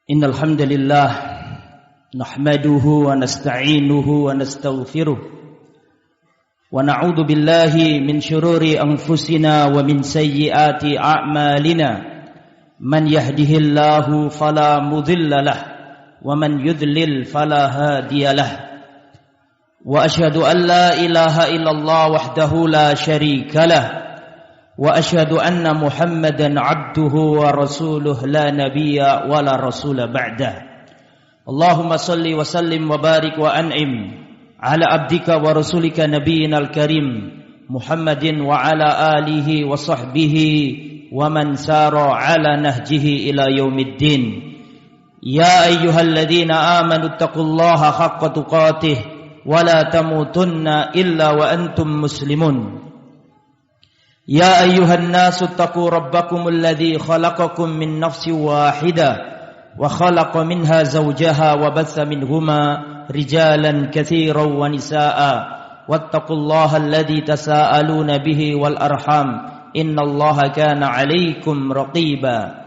Innal hamdalillah nahmaduhu wa nasta'inuhu wa nastaghfiruh wa na'udzu billahi min shururi anfusina wa min sayyiati a'malina man yahdihillahu fala mudilla lahu wa man yudlil fala hadiya lahu wa asyhadu an la ilaha illallah wahdahu la syarika lahu wa asyhadu anna Muhammadan abduhu wa rasuluh la nabiyya wa la rasula ba'dah. Allahumma salli wa sallim wa barik wa an'im ala abdika wa rasulika nabiyyinal karim Muhammadin wa ala alihi wa sahbihi wa man sara ala nahjihi ila yaumiddin. Ya ayyuhalladzina amanu taqullaha haqqa tuqatih wa la tamutunna illa wa antum muslimun. Ya ayyuhan nasu taqu rabbakumul ladzi khalaqakum min nafsin wahidah wa khalaqa minha zawjaha wa batha minhuma rijalan katsiran wa nisaa'a wattaqullaha alladzi tasaaluna bihi wal arham innallaha kana 'alaikum raqiba.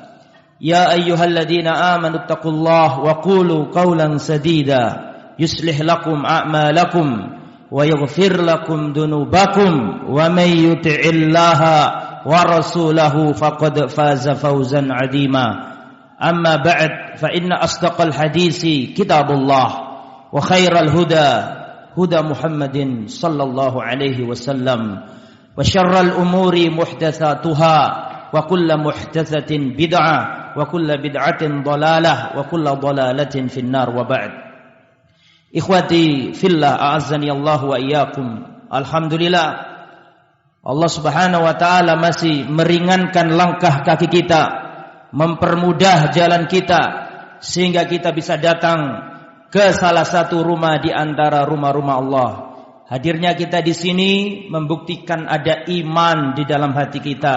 Ya ayyuhalladzina amanu taqullaha wa qulu qawlan sadida yuslih lakum a'malakum wa yaghfir lakum dunubakum wa may yuti'illaha wa rasulahu faqad faza fawzan 'azima. Amma ba'd, fa inna asdaqal hadisi kitabullah wa khairal huda huda Muhammadin sallallahu alaihi wasallam wa syarral umuri muhdatsatuha wa kullu muhdatsatin bid'ah wa kullu bid'atin dhalalah wa kullu dhalalatin finnar wa ba'd. Ikhwati fillah, a'azzani Allah wa iyyakum. Alhamdulillah, Allah Subhanahu wa taala masih meringankan langkah kaki kita, mempermudah jalan kita sehingga kita bisa datang ke salah satu rumah di antara rumah-rumah Allah. Hadirnya kita di sini membuktikan ada iman di dalam hati kita.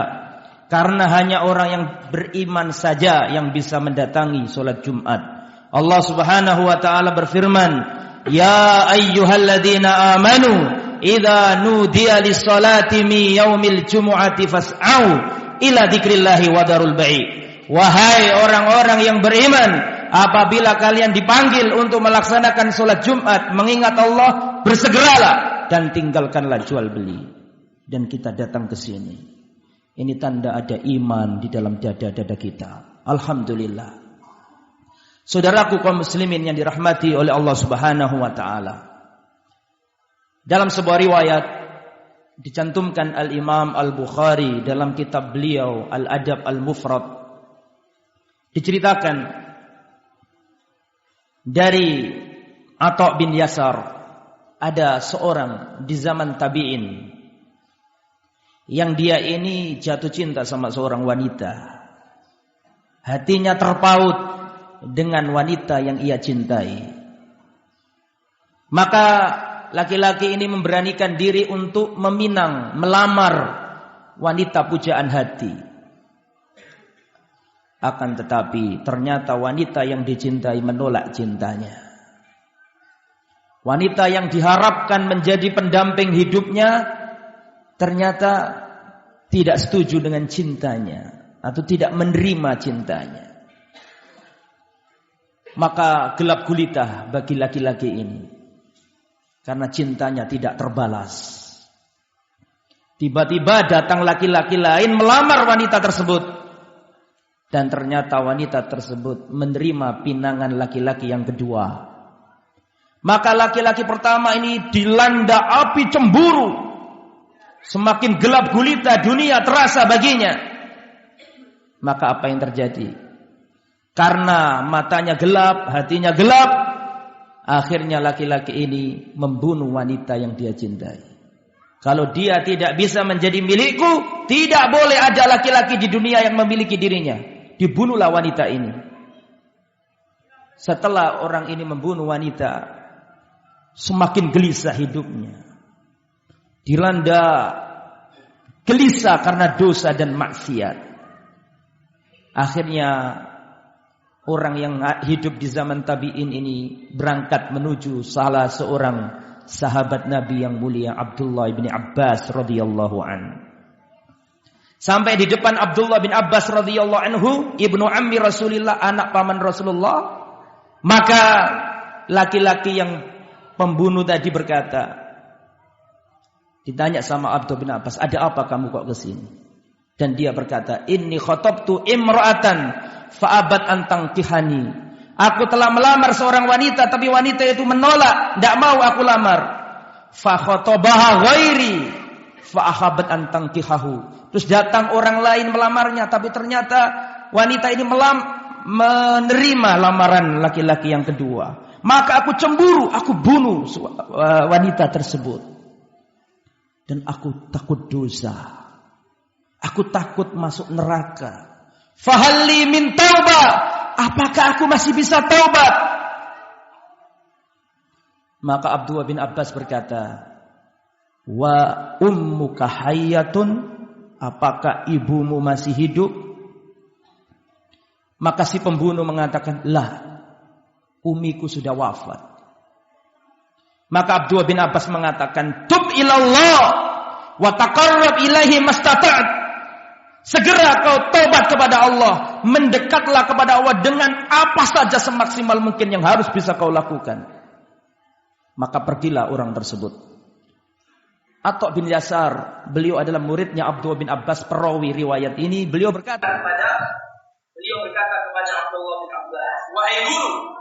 Karena hanya orang yang beriman saja yang bisa mendatangi salat Jumat. Allah Subhanahu wa taala berfirman, ya ayyuhalladzina amanu idza nudiya lis-salati min yaumil jumu'ati fas'au ila dzikrillahi wa darul bai'. Wahai orang-orang yang beriman, apabila kalian dipanggil untuk melaksanakan salat Jumat, mengingat Allah, bersegeralah dan tinggalkanlah jual beli. Dan kita datang ke sini. Ini tanda ada iman di dalam dada-dada kita. Alhamdulillah. Saudaraku kaum muslimin yang dirahmati oleh Allah Subhanahu wa taala. Dalam sebuah riwayat dicantumkan Al-Imam Al-Bukhari dalam kitab beliau Al-Adab Al-Mufrad, diceritakan dari Atha bin Yasar, ada seorang di zaman tabi'in yang dia ini jatuh cinta sama seorang wanita. Hatinya terpaut dengan wanita yang ia cintai. Maka laki-laki ini memberanikan diri untuk meminang, melamar wanita pujaan hati. Akan tetapi ternyata wanita yang dicintai menolak cintanya. Wanita yang diharapkan menjadi pendamping hidupnya ternyata tidak setuju dengan cintanya atau tidak menerima cintanya. Maka gelap gulita bagi laki-laki ini karena cintanya tidak terbalas. Tiba-tiba datang laki-laki lain melamar wanita tersebut, dan ternyata wanita tersebut menerima pinangan laki-laki yang kedua. Maka laki-laki pertama ini dilanda api cemburu. Semakin gelap gulita dunia terasa baginya. Maka apa yang terjadi? Karena matanya gelap, hatinya gelap, akhirnya laki-laki ini membunuh wanita yang dia cintai. Kalau dia tidak bisa menjadi milikku, tidak boleh ada laki-laki di dunia yang memiliki dirinya. Dibunuhlah wanita ini. Setelah orang ini membunuh wanita, semakin gelisah hidupnya. Dilanda gelisah karena dosa dan maksiat. Akhirnya orang yang hidup di zaman tabi'in ini berangkat menuju salah seorang sahabat Nabi yang mulia, Abdullah bin Abbas radhiyallahu an. Sampai di depan Abdullah bin Abbas radhiyallahu anhu, ibnu ammi Rasulillah, anak paman Rasulullah. Maka laki-laki yang pembunuh tadi berkata, ditanya sama Abdullah bin Abbas, ada apa kamu kok kesini? Dan dia berkata, inni khatabtu imra'atan fa'abat an tangkihani. Aku telah melamar seorang wanita, tapi wanita itu menolak, tidak mau aku lamar. Fa khatabaha ghairi fa akhabat an tangkihahu. Terus datang orang lain melamarnya, tapi ternyata wanita ini menerima lamaran laki-laki yang kedua. Maka aku cemburu, aku bunuh wanita tersebut. Dan aku takut dosa. Aku takut masuk neraka. Fahalli min taubah. Apakah aku masih bisa taubat? Maka Abdullah bin Abbas berkata, wa ummuka hayyatun, apakah ibumu masih hidup? Maka si pembunuh mengatakan, lah, umiku sudah wafat. Maka Abdullah bin Abbas mengatakan, tub ilallah wa taqarrab ilaihi mastata'at. Segera kau taubat kepada Allah, mendekatlah kepada Allah dengan apa saja semaksimal mungkin yang harus bisa kau lakukan. Maka pergilah orang tersebut. Atha bin Yasar, beliau adalah muridnya Abdullah bin Abbas, perawi riwayat ini. Beliau berkata kepada Abdullah bin Abbas, wahai guru,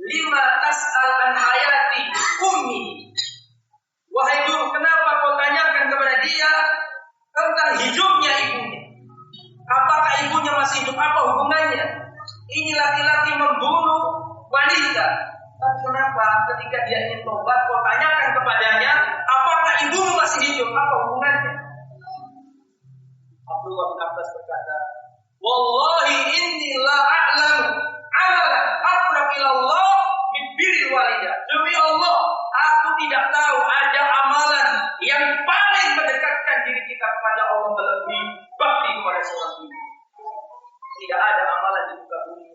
lima tas'al an hayati ummi. Wahai guru, kenapa kau tanyakan kepada dia tentang hidupnya ibunya? Apakah ibunya masih hidup? Apa hubungannya? Ini laki-laki membunuh wanita. Tapi kenapa ketika dia ingin tobat kau tanyakan kepadanya, apakah ibumu masih hidup? Apa hubungannya? Abdullah bin Abbas berkata, wallahi inni la a'lamu amalan aqrab ila Allah min birril walidah. Demi Allah, aku tidak tahu ada amalan yang paling mendekatkan diri kita kepada Allah melebihi bakti kepada seorang ibu. Tidak ada amalan di muka bumi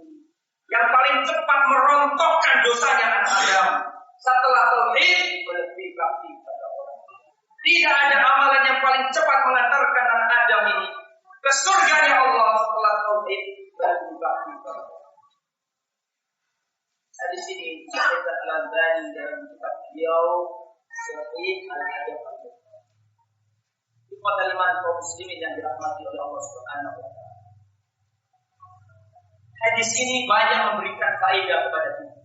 yang paling cepat merontokkan dosanya anak Adam setelah tauhid melebihi bakti kepada Allah. Tidak ada amalan yang paling cepat mengantarkan anak Adam ini ke surganya Allah setelah tauhid melebihi bakti kepada Allah. Di sini Syekh Al-Albani dalam kitab beliau Sahih Al-Adab Al-Mufrad. Di kalimat kaum muslimin yang dirahmati oleh Allah Subhanahu wa taala. Hadis ini banyak memberikan faedah kepada kita.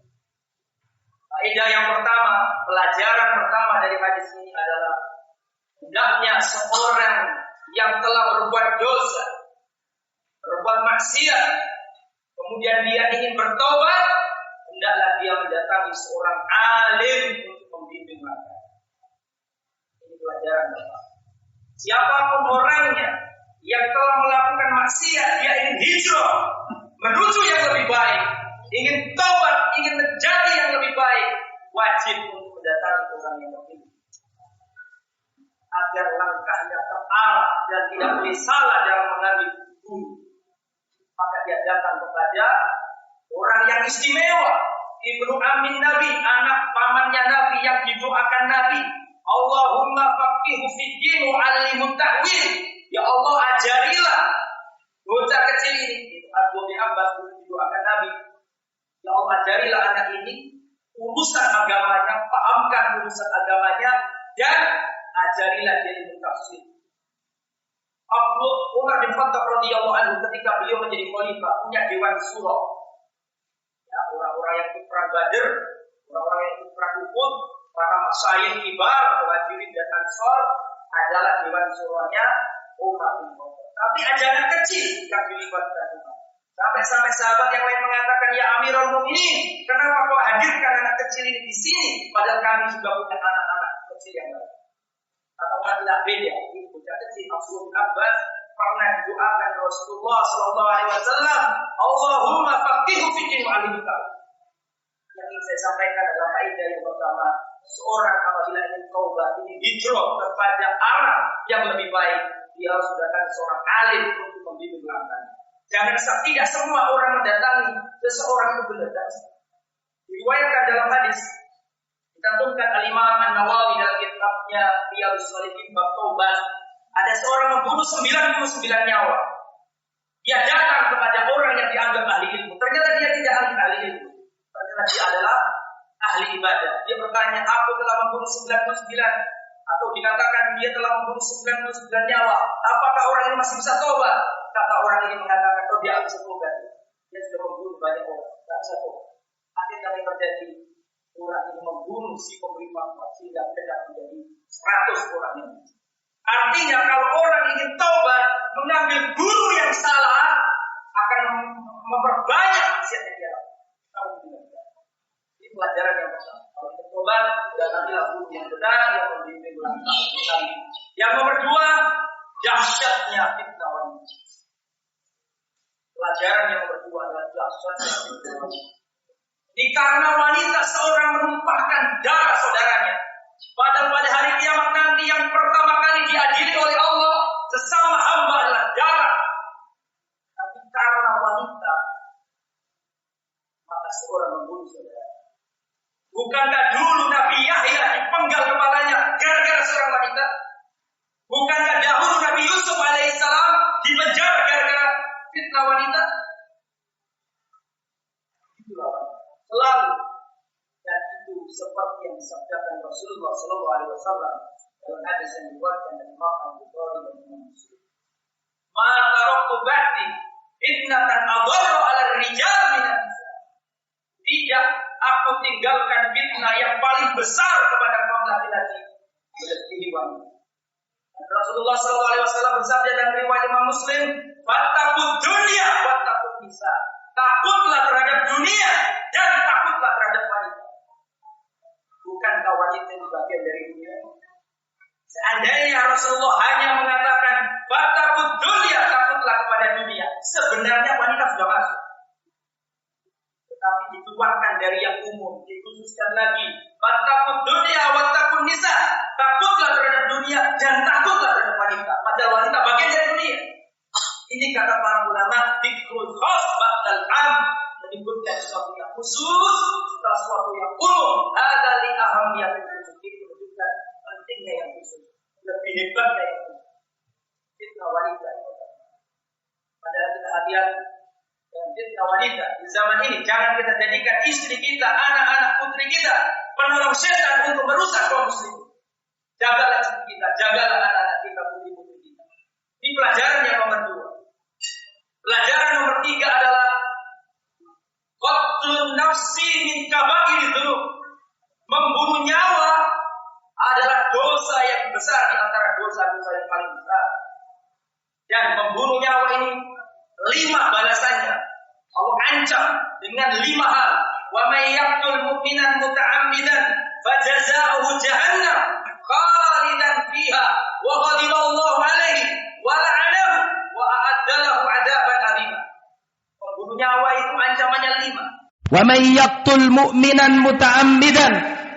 Faedah yang pertama, pelajaran pertama dari hadis ini adalah hendaknya seorang yang telah berbuat dosa, berbuat maksiat, kemudian dia ingin bertobat, hendaklah dia mendatangi seorang alim untuk membimbing mereka. Ini pelajaran pertama. Siapapun orangnya yang telah melakukan maksiat, dia ingin hijrah menuju yang lebih baik, ingin taubat, ingin menjadi yang lebih baik, wajib untuk mendatangi orang yang berbeda agar langkahnya terarah dan tidak boleh salah dalam mengambil guru. Maka dia datang kepada orang yang istimewa, ibnu ammin Nabi, anak pamannya Nabi yang didoakan Nabi. Allahumma faqihu fid din wa 'allimhu ta'wil. Ya Allah, ajarilah bocah kecil ini. Abdullah bin Abbas didoakan Nabi. Ya Allah, ajarilah anak ini urusan agamanya, pahamkan urusan agamanya, dan ajarilah dia ilmu tafsir. Umar bin Khattab radhiyallahu anhu ketika beliau menjadi khalifah punya dewan syura. Ya, orang-orang yang ikut perang Badar, orang-orang yang ikut perang Uhud, para masyayikh kibar, Muhajirin dan Ansar adalah dewan syuranya Umar bin Khattab. Tapi ada anak kecil yang dilibatkan Umar. Sampai sahabat yang lain mengatakan, ya Amirul Mukminin, kenapa kau hadirkan anak kecil ini di sini? Padahal kami juga punya anak-anak kecil yang lain. Atau adalah beda. Ini bocah kecil Abdullah bin Abbas pernah didoakan Rasulullah Sallallahu Alaihi Wasallam, Allahumma faqihu fid din wa 'allimhu ta'wil. Yang ingin saya sampaikan adalah faedah yang pertama, seorang apabila ingin taubat, ingin hijrah kepada arah yang lebih baik, dia harus mendatangi seorang alim untuk membimbing langkahnya. Jangan tidak semua orang mendatangi seseorang itu benar. Diriwayatkan dalam hadis, dicantumkan Al-Imam An-Nawawi dalam kitabnya Riyadhus Shalihin bab taubat. Ada seorang membunuh 99 nyawa. Dia datang kepada orang yang dianggap ahli ilmu. Ternyata dia tidak ahli ilmu. Ternyata dia adalah ahli ibadah. Dia bertanya, aku telah membunuh 99. Atau dikatakan dia telah membunuh 99 nyawa. Apakah orang ini masih bisa tobat? Kata orang ini mengatakan, oh dia bisa tobat. Dia sudah membunuh banyak orang. Tidak bisa tobat. Akhirnya yang terjadi, orang ini membunuh si pemberi fatwa sehingga tidak menjadi 100 orang ini. Artinya kalau orang ingin taubat, mengambil guru yang salah, akan memperbanyak maksiatnya dia. Ini pelajaran yang pertama. Kalau ingin taubat, dapatilah guru yang benar, yang membimbing langkah kita. Yang nomor 2, dahsyatnya fitnah wanita. Pelajaran yang nomor 2 adalah dahsyatnya fitnah wanita. Ini karena wanita seorang menumpahkan darah saudaranya. Padahal pada hari kiamat nanti yang pertama kali diadili oleh Allah sesama hamba adalah darah. Tapi karena wanita, maka seorang membunuh saudara. Bukankah dulu Nabi Yahya dipenggal kepalanya gara-gara seorang wanita? Bukankah dahulu Nabi Yusuf alaihissalam dipenjara gara-gara fitnah wanita? Itulah selalu, dan itu seperti yang disabdakan Rasulullah SAW dalam hadis yang diriwayatkan dari Imam Bukhari dan Imam Muslim. Ma taraktu ba'di fitnatan adharru 'ala ar-rijal min an-nisa. Tidak aku tinggalkan fitnah yang paling besar kepada kaum laki-laki melebihi wanita. Rasulullah SAW bersabda dalam riwayat Imam Muslim, "Fattaqud dunya wattaqun nisa." Takutlah terhadap dunia dan takutlah terhadap wanita. Bukankah wanita itu bagian dari dunia? Seandainya Rasulullah hanya mengatakan fattaqud dunya, takutlah kepada dunia, sebenarnya wanita sudah masuk. Tetapi dikeluarkan dari yang umum, dikhususkan lagi fattaqud dunya wattaqun nisa, takutlah terhadap dunia dan takutlah terhadap wanita. Padahal wanita bagian dari dunia. Ini kata para ulama, dzikrul khas ba'dal 'am, menyebutkan sesuatu yang khusus setelah sesuatu yang umum. Ada li ahamiyatil khusus, menunjukkan pentingnya yang khusus, lebih hebatnya yang khusus. Fitnah wanita. Padahal kita hati-hati dengan fitnah wanita di zaman ini. Jangan kita jadikan istri kita, anak-anak putri kita penolong setan untuk merusak kaum muslimin. Jagalah istri kita, jagalah anak-anak kita, putri-putri kita. Ini pelajaran yang nomor 2. Pelajaran nomor 3 adalah qatlun nafsi min kaba'ir dzunub. Membunuh nyawa adalah dosa yang besar di antara dosa-dosa yang paling besar. Dan membunuh nyawa ini 5 balasannya. Allah ancam dengan 5 hal. Wa may yaqtul mu'minan muta'ammidan fajazaohu jahannam khalidan fiha wa ghadiba Allahu 'alaihi wa la'anahu wa a'adda lahu 'adaban 'azima. Membunuh nyawa itu ancamannya 5. Wa may yaqtul mu'minan muta'ammidan,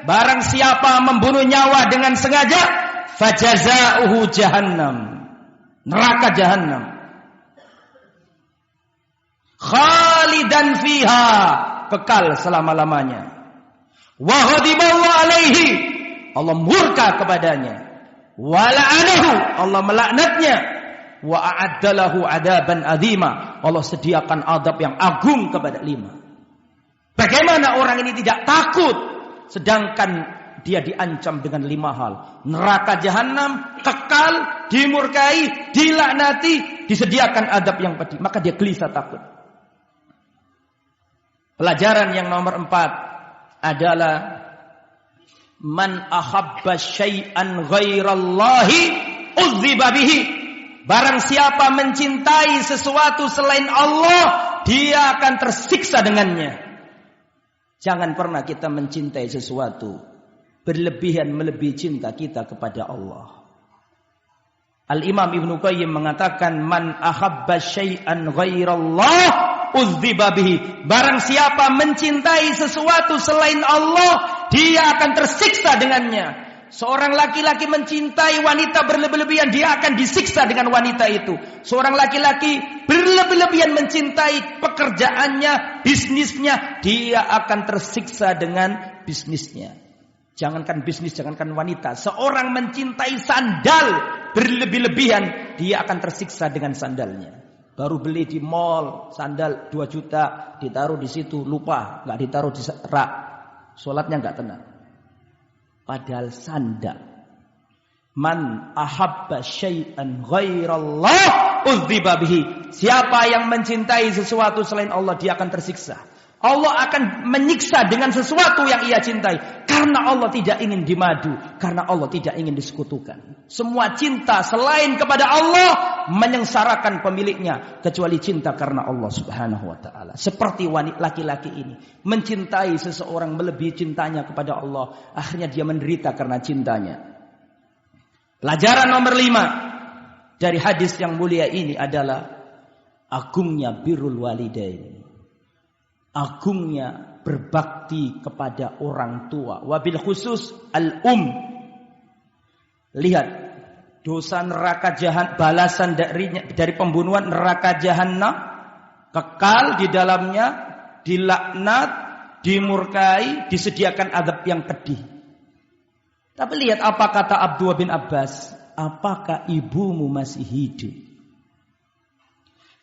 barang siapa membunuh nyawa dengan sengaja, fajazaohu jahannam, neraka jahannam. Khalidan fiha, kekal selama-lamanya. Wa ghadiballahu alaihi, Allah murka kepadanya. Wa la'anahu, Allah melaknatnya. Wa a'addalahu 'adaban 'azima, Allah sediakan adab yang agung kepada 5. Bagaimana orang ini tidak takut sedangkan dia diancam dengan 5 hal? Neraka jahanam, kekal, dimurkai, dilaknati, disediakan adab yang pedih. Maka dia gelisah takut. Pelajaran yang nomor 4 adalah man ahabba syai'an ghairallahi udziba bihi. Barang siapa mencintai sesuatu selain Allah, dia akan tersiksa dengannya. Jangan pernah kita mencintai sesuatu berlebihan melebihi cinta kita kepada Allah. Al-Imam Ibnu Qayyim mengatakan man ahabba syai'an ghairallah udziba bihi. Barang siapa mencintai sesuatu selain Allah, dia akan tersiksa dengannya. Seorang laki-laki mencintai wanita berlebih-lebihan, dia akan disiksa dengan wanita itu. Seorang laki-laki berlebih-lebihan mencintai pekerjaannya, bisnisnya, dia akan tersiksa dengan bisnisnya. Jangankan bisnis, jangankan wanita. Seorang mencintai sandal berlebih-lebihan, dia akan tersiksa dengan sandalnya. Baru beli di mall sandal 2 juta, ditaruh di situ, lupa, enggak ditaruh di rak. Salatnya enggak tenang. Padahal sandal. Man ahabba syai'an ghairallah udziba bihi. Siapa yang mencintai sesuatu selain Allah, dia akan tersiksa. Allah akan menyiksa dengan sesuatu yang ia cintai. Karena Allah tidak ingin dimadu. Karena Allah tidak ingin disekutukan. Semua cinta selain kepada Allah menyengsarakan pemiliknya. Kecuali cinta karena Allah subhanahu wa ta'ala. Seperti wanita laki-laki ini. Mencintai seseorang melebihi cintanya kepada Allah. Akhirnya dia menderita karena cintanya. Pelajaran nomor 5 dari hadis yang mulia ini adalah agungnya birrul walidain. Agungnya berbakti kepada orang tua. Wabil khusus Lihat, dosa neraka jahanam, balasan dari pembunuhan neraka jahanam, kekal di dalamnya, dilaknat, dimurkai, disediakan azab yang pedih. Tapi lihat apa kata Abdullah bin Abbas, apakah ibumu masih hidup?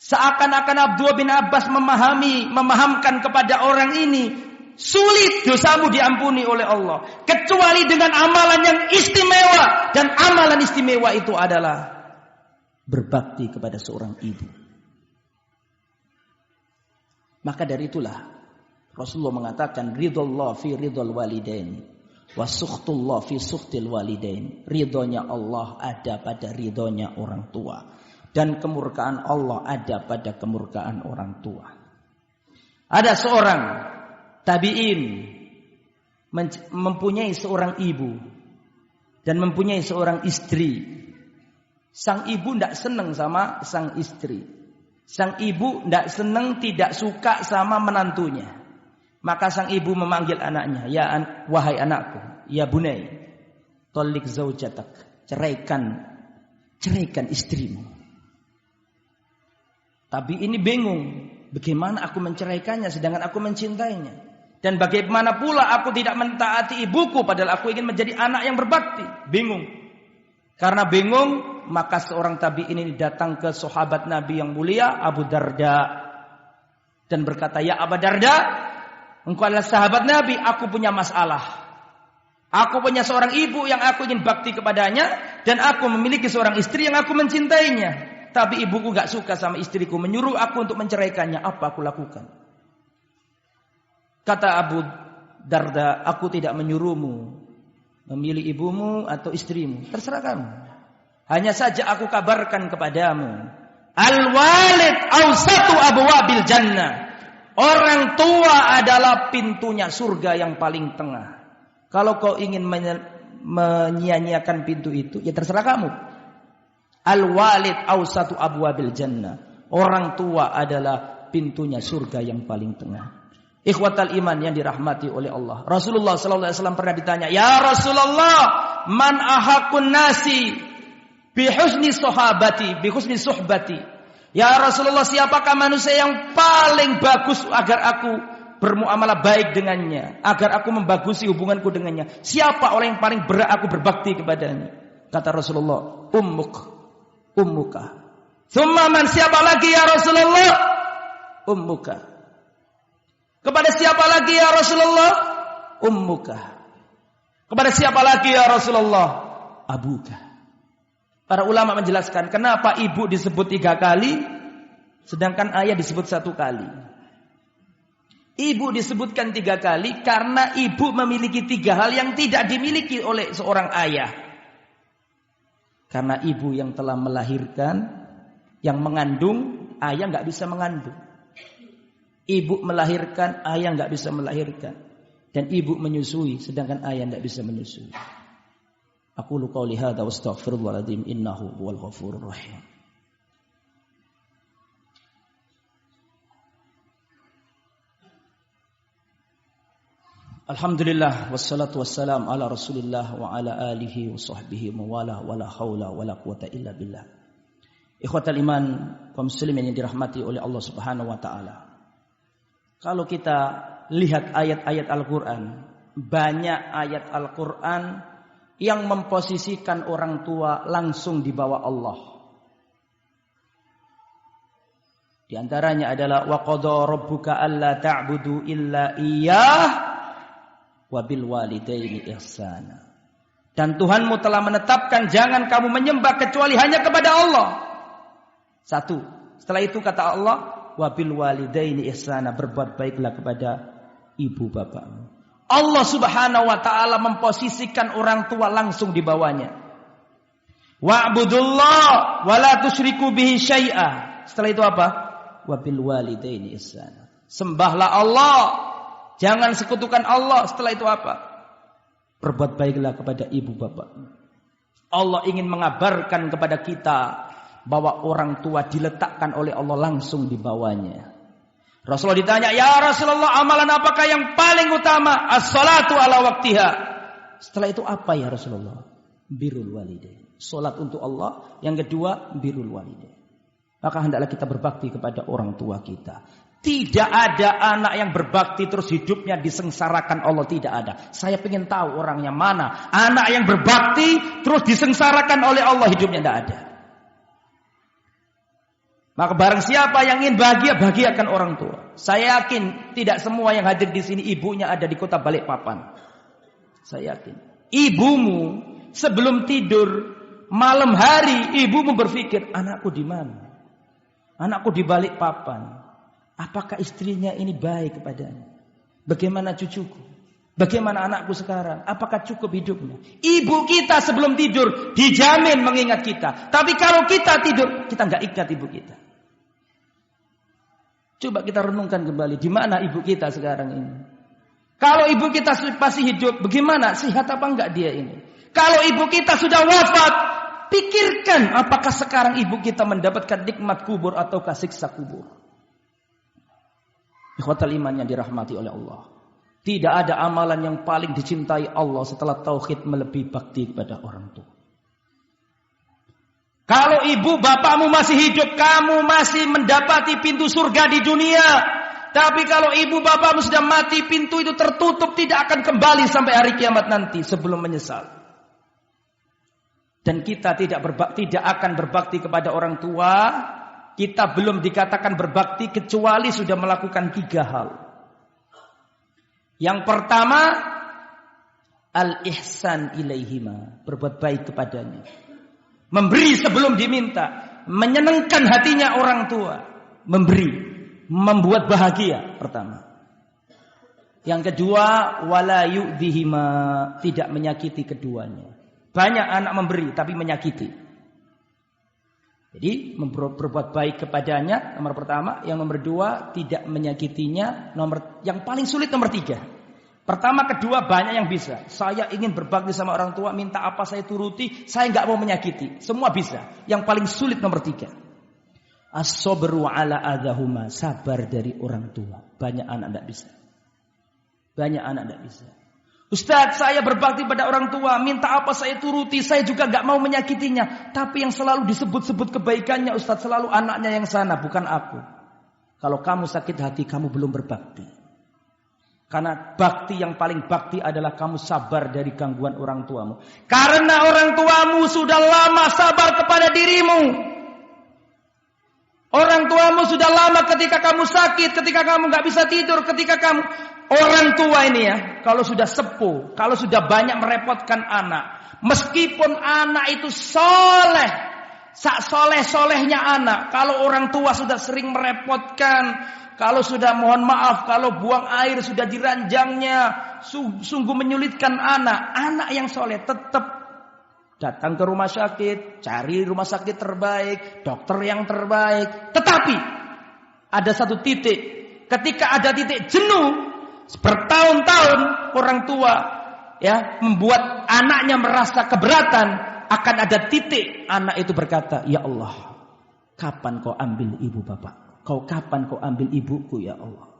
Seakan-akan Abdullah bin Abbas memahamkan kepada orang ini, sulit dosamu diampuni oleh Allah kecuali dengan amalan yang istimewa, dan amalan istimewa itu adalah berbakti kepada seorang ibu. Maka dari itulah Rasulullah mengatakan ridallah fi ridal walidain wa sukhtullah fi sukhtil walidain. Ridhonya Allah ada pada ridhonya orang tua, dan kemurkaan Allah ada pada kemurkaan orang tua. Ada seorang tabi'in mempunyai seorang ibu dan mempunyai seorang istri. Sang ibu tidak senang sama sang istri. Sang ibu tidak senang, tidak suka sama menantunya. Maka sang ibu memanggil anaknya, wahai anakku, ya bunai, talik zaujatak, ceraikan istrimu. Tapi ini bingung, bagaimana aku menceraikannya sedangkan aku mencintainya? Dan bagaimana pula aku tidak mentaati ibuku padahal aku ingin menjadi anak yang berbakti? Bingung. Karena bingung, maka seorang tabi'in ini datang ke sahabat Nabi yang mulia Abu Darda dan berkata, ya Abu Darda, engkau adalah sahabat Nabi, aku punya masalah. Aku punya seorang ibu yang aku ingin bakti kepadanya, dan aku memiliki seorang istri yang aku mencintainya. Tapi ibuku gak suka sama istriku, menyuruh aku untuk menceraikannya. Apa aku lakukan? Kata Abu Darda, aku tidak menyuruhmu memilih ibumu atau istrimu. Terserah kamu. Hanya saja aku kabarkan kepadamu, al-walid awsatu abwabil jannah. Orang tua adalah pintunya surga yang paling tengah. Kalau kau ingin menyia-nyiakan pintu itu, ya terserah kamu. Al-walid awsatu abwabil jannah. Orang tua adalah pintunya surga yang paling tengah. Ikhwatal iman yang dirahmati oleh Allah. Rasulullah sallallahu alaihi wasallam pernah ditanya, "Ya Rasulullah, man ahakun nasi bi husni suhbati?" Ya Rasulullah, siapakah manusia yang paling bagus agar aku bermuamalah baik dengannya, agar aku membagusi hubunganku dengannya? Siapa orang yang paling berat aku berbakti kepadanya? Kata Rasulullah, ummuka. Tsumma man, siapa lagi ya Rasulullah? Ummuka. Kepada siapa lagi ya Rasulullah? Ummuka. Kepada siapa lagi ya Rasulullah? Abuka. Para ulama menjelaskan kenapa ibu disebut 3 kali, sedangkan ayah disebut 1 kali. Ibu disebutkan 3 kali karena ibu memiliki 3 hal yang tidak dimiliki oleh seorang ayah. Karena ibu yang telah melahirkan, yang mengandung, ayah nggak bisa mengandung. Ibu melahirkan, ayah nggak bisa melahirkan. Dan ibu menyusui, sedangkan ayah nggak bisa menyusui. Aqulu qawli hadza wa astaghfirullahaladzim innahu huwal ghafurur rahim. Alhamdulillah wassalatu wassalam ala Rasulillah wa ala alihi wa sahbihi wa wala haula wala quwata illa billah. Ikhwatal iman, kaum muslimin yang dirahmati oleh Allah Subhanahu wa taala. Kalau kita lihat ayat-ayat Al-Qur'an, banyak ayat Al-Qur'an yang memposisikan orang tua langsung di bawah Allah. Di antaranya adalah wa qadha rabbuka alla ta'budu illa iyyah wa bil walidaini ihsana. Dan Tuhanmu telah menetapkan jangan kamu menyembah kecuali hanya kepada Allah. Satu. Setelah itu kata Allah, wa bil walidaini ihsana, berbuat baiklah kepada ibu bapakmu. Allah Subhanahu wa taala memposisikan orang tua langsung di bawahnya. Wa'budullah wa la tusyriku bihi syai'a. Setelah itu apa? Wa bil walidaini ihsana. Sembahlah Allah, jangan sekutukan Allah. Setelah itu apa? Berbuat baiklah kepada ibu bapak. Allah ingin mengabarkan kepada kita bahwa orang tua diletakkan oleh Allah langsung di bawahnya. Rasulullah ditanya, "Ya Rasulullah, amalan apakah yang paling utama?" "As-salatu ala waktiha." Setelah itu apa ya Rasulullah? Birrul walidain. Salat untuk Allah. Yang kedua, birrul walidain. Maka hendaklah kita berbakti kepada orang tua kita. Tidak ada anak yang berbakti terus hidupnya disengsarakan Allah, tidak ada. Saya ingin tahu orangnya mana. Anak yang berbakti terus disengsarakan oleh Allah, hidupnya tidak ada. Maka barang siapa yang ingin bahagia, bahagiakan orang tua. Saya yakin tidak semua yang hadir di sini ibunya ada di kota Balikpapan. Saya yakin. Ibumu sebelum tidur malam hari, ibumu berpikir, anakku di mana? Anakku di Balikpapan. Apakah istrinya ini baik kepadanya? Bagaimana cucuku? Bagaimana anakku sekarang? Apakah cukup hidupnya? Ibu kita sebelum tidur dijamin mengingat kita. Tapi kalau kita tidur, kita nggak ingat ibu kita. Coba kita renungkan kembali, di mana ibu kita sekarang ini? Kalau ibu kita masih hidup, bagaimana? Sehat apa enggak dia ini? Kalau ibu kita sudah wafat, pikirkan apakah sekarang ibu kita mendapatkan nikmat kubur ataukah siksa kubur. Ikhwatal iman yang dirahmati oleh Allah. Tidak ada amalan yang paling dicintai Allah setelah tauhid melebihi bakti kepada orang tua. Kalau ibu bapakmu masih hidup, kamu masih mendapati pintu surga di dunia. Tapi kalau ibu bapakmu sudah mati, pintu itu tertutup, tidak akan kembali sampai hari kiamat nanti sebelum menyesal. Dan kita tidak akan berbakti kepada orang tua. Kita belum dikatakan berbakti kecuali sudah melakukan 3 hal. Yang pertama, al-ihsan ilaihima, berbuat baik kepadanya. Memberi sebelum diminta, menyenangkan hatinya orang tua, memberi, membuat bahagia pertama. Yang kedua, wala yu'dhihima, tidak menyakiti keduanya. Banyak anak memberi tapi menyakiti. Jadi berbuat baik kepadanya nomor pertama, yang nomor 2 tidak menyakitinya, yang paling sulit nomor 3. Pertama, kedua banyak yang bisa. Saya ingin berbakti sama orang tua, minta apa saya turuti, saya nggak mau menyakiti. Semua bisa. Yang paling sulit nomor 3. As-sabru ala adahuma, sabar dari orang tua. Banyak anak tidak bisa. Banyak anak tidak bisa. Ustaz, saya berbakti pada orang tua, minta apa saya turuti, saya juga gak mau menyakitinya. Tapi yang selalu disebut-sebut kebaikannya, Ustaz, selalu anaknya yang sana, bukan aku. Kalau kamu sakit hati, kamu belum berbakti. Karena bakti yang paling bakti adalah kamu sabar dari gangguan orang tuamu. Karena orang tuamu sudah lama sabar kepada dirimu. Orang tuamu sudah lama ketika kamu sakit, ketika kamu gak bisa tidur, ketika kamu... Orang tua ini ya, kalau sudah sepuh, kalau sudah banyak merepotkan anak, meskipun anak itu soleh, soleh-solehnya anak, kalau orang tua sudah sering merepotkan, kalau sudah mohon maaf, kalau buang air sudah diranjangnya, sungguh menyulitkan anak yang soleh tetap datang ke rumah sakit, cari rumah sakit terbaik, dokter yang terbaik. Tetapi ada satu titik, ketika ada titik jenuh, bertahun-tahun orang tua ya membuat anaknya merasa keberatan, akan ada titik anak itu berkata, ya Allah, kapan kau ambil ibu bapak? Kapan kau ambil ibuku ya Allah?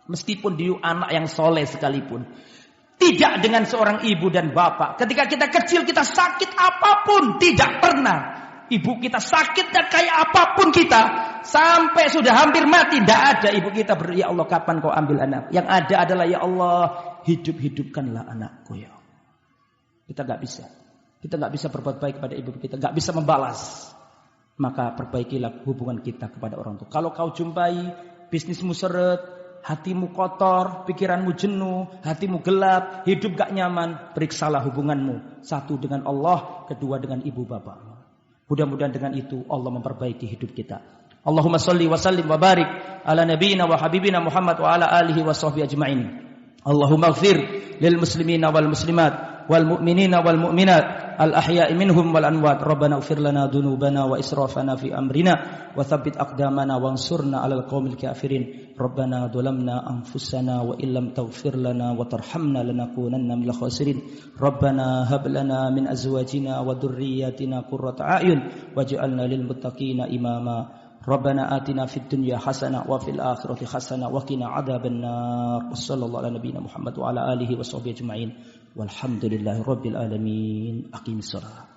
Meskipun dia anak yang soleh sekalipun, tidak dengan seorang ibu dan bapak. Ketika kita kecil kita sakit apapun, tidak pernah ibu kita sakit dan kayak apapun kita. Sampai sudah hampir mati, tidak ada ibu kita ya Allah kapan kau ambil anak. Yang ada adalah ya Allah, hidup-hidupkanlah anakku ya Allah. Kita nggak bisa. Kita nggak bisa berbuat baik kepada ibu kita, nggak bisa membalas. Maka perbaikilah hubungan kita kepada orang tua. Kalau kau jumpai bisnismu seret, hatimu kotor, pikiranmu jenuh, hatimu gelap, hidup gak nyaman, periksalah hubunganmu. Satu dengan Allah, kedua dengan ibu bapak. Mudah-mudahan dengan itu Allah memperbaiki hidup kita. Allahumma salli wa sallim wa barik ala nabiyyina wa habibina Muhammad wa ala alihi wa sahbihi ajma'in. Allahumma ighfir lil muslimina wal muslimat wal mu'minina wal mu'minat al ahya'i minhum wal amwat. Rabbana ighfir lana dhunubana wa israfana fi amrina wa thabbit aqdamana wansurna 'alal qaumil kafirin. Rabbana dhalamna anfusana wa illam taghfir lana wa tarhamna lanakunanna minal khasirin. Rabbana hab lana min azwajina wa dhurriyyatina qurrata a'yun waj'alna lil muttaqina imama. Rabbana atina fid dunya hasanah wa fil akhirati hasanah wa qina adzabannar. Wassallallahu ala nabiyyina Muhammad wa ala alihi wa sahbihi ajma'in. Walhamdulillahi rabbil alamin. Aqimissalah.